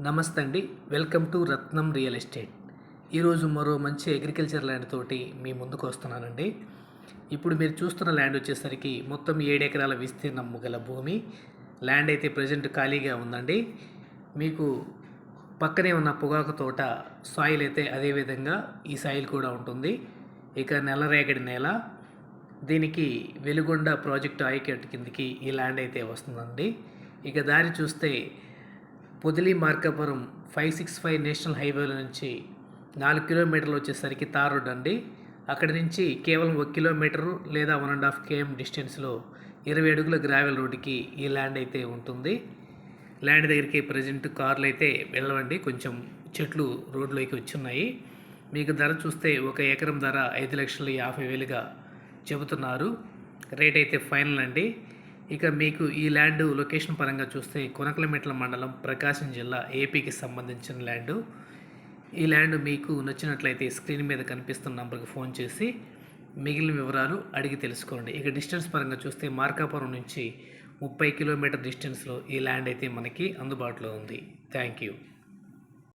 నమస్తే అండి. Welcome to Ratnam real estate. ఈరోజు మరో మంచి అగ్రికల్చర్ ల్యాండ్ తోటి మీ ముందుకు వస్తున్నానండి. ఇప్పుడు మీరు చూస్తున్న ల్యాండ్ వచ్చేసరికి మొత్తం 7 ఎకరాల విస్తీర్ణం గల భూమి. ల్యాండ్ అయితే ప్రజెంట్ ఖాళీగా ఉందండి. మీకు పక్కనే ఉన్న పొగాకు తోట సాయిల్ అయితే అదేవిధంగా ఈ సాయిల్ కూడా ఉంటుంది. ఇక నల్లరేగడి నేల. దీనికి వెలుగొండ ప్రాజెక్టు ఆయకట్టు కిందకి ఈ ల్యాండ్ అయితే వస్తుందండి. ఇక దారి చూస్తే పొదిలి మార్కాపురం 565 నేషనల్ హైవేల నుంచి 4 కిలోమీటర్లు వచ్చేసరికి తార్ రోడ్ అండి. అక్కడి నుంచి కేవలం 1 కిలోమీటరు లేదా 1.5 km డిస్టెన్స్లో 20 అడుగుల గ్రావెల్ రోడ్డుకి ఈ ల్యాండ్ అయితే ఉంటుంది. ల్యాండ్ దగ్గరికి ప్రజెంట్ కార్లు అయితే వెళ్ళవండి, కొంచెం చెట్లు రోడ్లోకి వచ్చున్నాయి. మీకు ధర చూస్తే 1 ఎకరం ధర 5,50,000గా చెబుతున్నారు. రేట్ అయితే ఫైనల్ అండి. ఇక మీకు ఈ ల్యాండ్ లొకేషన్ పరంగా చూస్తే కొనకలమెట్ల మండలం, ప్రకాశం జిల్లా, ఏపీకి సంబంధించిన ల్యాండు. ఈ ల్యాండ్ మీకు నచ్చినట్లయితే స్క్రీన్ మీద కనిపిస్తున్న నంబర్కి ఫోన్ చేసి మిగిలిన వివరాలు అడిగి తెలుసుకోండి. ఇక డిస్టెన్స్ పరంగా చూస్తే మార్కాపురం నుంచి 30 కిలోమీటర్ డిస్టెన్స్లో ఈ ల్యాండ్ అయితే మనకి అందుబాటులో ఉంది. Thank you.